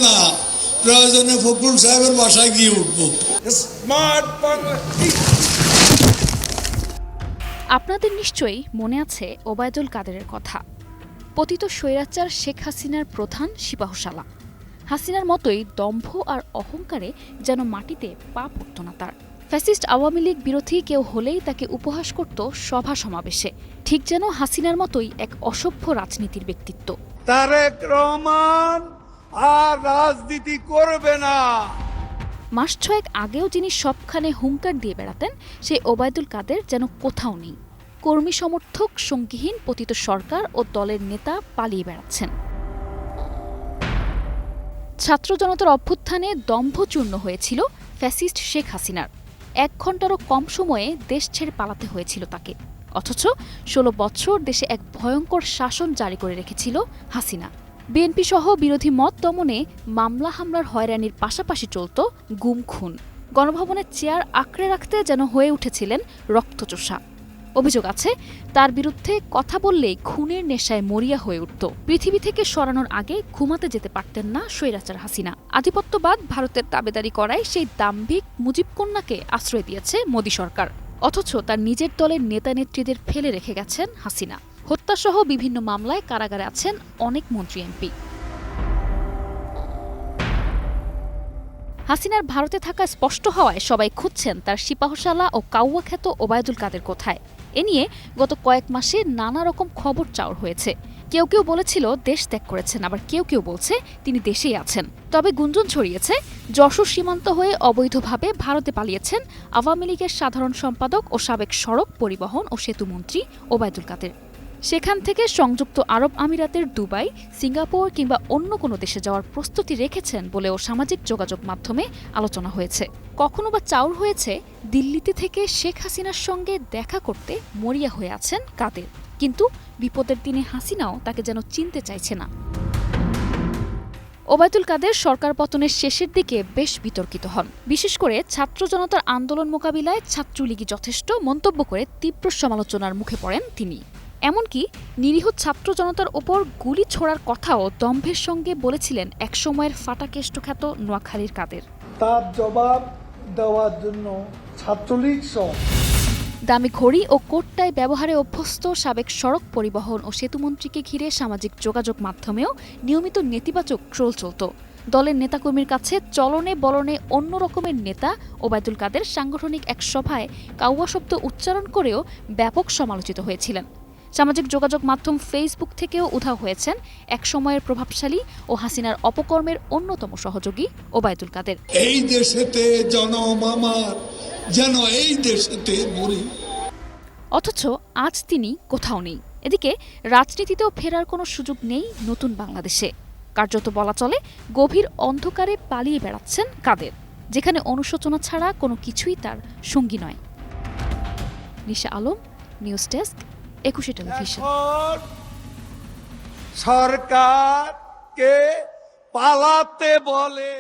না, প্রয়োজনে ফখরুল সাহেবের বাসায় গিয়ে উঠবো। আপনাদের নিশ্চয়ই মনে আছে ওবায়দুল কাদেরের কথা। পতিত স্বৈরাচার শেখ হাসিনার প্রধান সিপাহসালা। হাসিনার মতোই দম্ভ আর অহংকারে যেন মাটিতে পা পড়ত না তার। ফ্যাসিস্ট আওয়ামী লীগ বিরোধী কেউ হলেই তাকে উপহাস করত সভা সমাবেশে, ঠিক যেন হাসিনার মতোই এক অসভ্য রাজনীতির ব্যক্তিত্ব। তারেক রহমান আর রাজনীতি করবে না। মাস ছয়েক আগেও যিনি সবখানে হুঙ্কার দিয়ে বেড়াতেন, সেই ওবায়দুল কাদের যেন কোথাও নেই। কর্মী সমর্থক সঙ্গীহীন পতিত সরকার ও দলের নেতা পালিয়ে বেড়াচ্ছেন। ছাত্র জনতার অভ্যুত্থানে দম্ভচূর্ণ হয়েছিল ফ্যাসিস্ট শেখ হাসিনার। 1 ঘণ্টারও কম সময়ে দেশ ছেড়ে পালাতে হয়েছিল তাকে। অথচ 16 বছর দেশে এক ভয়ঙ্কর শাসন জারি করে রেখেছিল হাসিনা। বিএনপি সহ বিরোধী মত দমনে মামলা হামলার হয়রানির পাশাপাশি চলত গুম খুন। গণভবনের চেয়ার আঁকড়ে রাখতে যেন হয়ে উঠেছিলেন রক্তচোষা। অভিযোগ আছে, তার বিরুদ্ধে কথা বললেই খুনের নেশায় মরিয়া হয়ে উঠত। পৃথিবী থেকে সরানোর আগে ঘুমাতে যেতে পারতেন না স্বৈরাচার হাসিনা। আধিপত্যবাদ ভারতের দাবেদারি করায় সেই দাম্ভিক মুজিব কন্যাকে আশ্রয় দিয়েছে মোদী সরকার। অথচ তার নিজের দলের নেতা নেত্রীদের ফেলে রেখে গেছেন হাসিনা। হত্যাসহ বিভিন্ন মামলায় কারাগারে আছেন অনেক মন্ত্রী এমপি। হাসিনার ভারতে থাকা স্পষ্ট হওয়ায় সবাই খুঁজছেন তার সিপাহসালা ও কাউয়া খ্যাত ওবায়দুল কাদের কোথায়। এ নিয়ে গত কয়েক মাসে নানা রকম খবর চাউর হয়েছে। কেউ কেউ বলেছিল দেশ ত্যাগ করেছেন, আবার কেউ কেউ বলছে তিনি দেশেই আছেন। তবে গুঞ্জন ছড়িয়েছে যশোর সীমান্ত হয়ে অবৈধভাবে ভারতে পালিয়েছেন আওয়ামী লীগের সাধারণ সম্পাদক ও সাবেক সড়ক পরিবহন ও সেতুমন্ত্রী ওবায়দুল কাদের। সেখান থেকে সংযুক্ত আরব আমিরাতের দুবাই, সিঙ্গাপুর কিংবা অন্য কোনো দেশে যাওয়ার প্রস্তুতি রেখেছেন বলেও সামাজিক যোগাযোগ মাধ্যমে আলোচনা হয়েছে। কখনো বা চাউর হয়েছে দিল্লিতে থেকে শেখ হাসিনার সঙ্গে দেখা করতে মরিয়া হয়ে আছেন কাদের, কিন্তু বিপদের দিনে হাসিনাও তাকে যেন চিনতে চাইছে না। ওবায়দুল কাদের সরকার পতনের শেষের দিকে বেশ বিতর্কিত হন। বিশেষ করে ছাত্র জনতার আন্দোলন মোকাবিলায় ছাত্রলীগই যথেষ্ট মন্তব্য করে তীব্র সমালোচনার মুখে পড়েন তিনি। এমনকি নিরীহ ছাত্র জনতার ওপর গুলি ছোড়ার কথাও দম্ভের সঙ্গে বলেছিলেন একসময়ের ফাটাকেষ্ট খ্যাত নোয়াখালীর কাদের। তার জবাব দেওয়ার জন্য ছাত্রলীগ দামি ঘড়ি ও কোটটাই ব্যবহারে অভ্যস্ত সাবেক সড়ক পরিবহন ও সেতুমন্ত্রীকে ঘিরে সামাজিক যোগাযোগ মাধ্যমেও নিয়মিত নেতিবাচক ট্রোল চলত। দলের নেতাকর্মীর কাছে চলনে বলনে অন্য রকমের নেতা ওবায়দুল কাদের সাংগঠনিক এক সভায় কাউয়া শব্দ উচ্চারণ করেও ব্যাপক সমালোচিত হয়েছিলেন। সামাজিক যোগাযোগ মাধ্যম ফেসবুক থেকেও উধাও হয়েছেন একসময়ের প্রভাবশালী ও হাসিনার অপকর্মের অন্যতম সহযোগী ওবায়দুল কাদের। এই দেশেতে জনম আমার, যেন এই দেশেতে মরি। অথচ আজ তিনি কোথাও নেই। এদিকে রাজনীতিতেও ফেরার কোনো সুযোগ নেই নতুন বাংলাদেশে। কার্যত বলা চলে গভীর অন্ধকারে পালিয়ে বেড়াচ্ছেন কাদের, যেখানে অনুশোচনা ছাড়া কোনো কিছুই তার সঙ্গী নয়। নিশা আলম, নিউজ ডেস্ক, 21 টেলিভিশন। সরকারকে পালাতে বলে।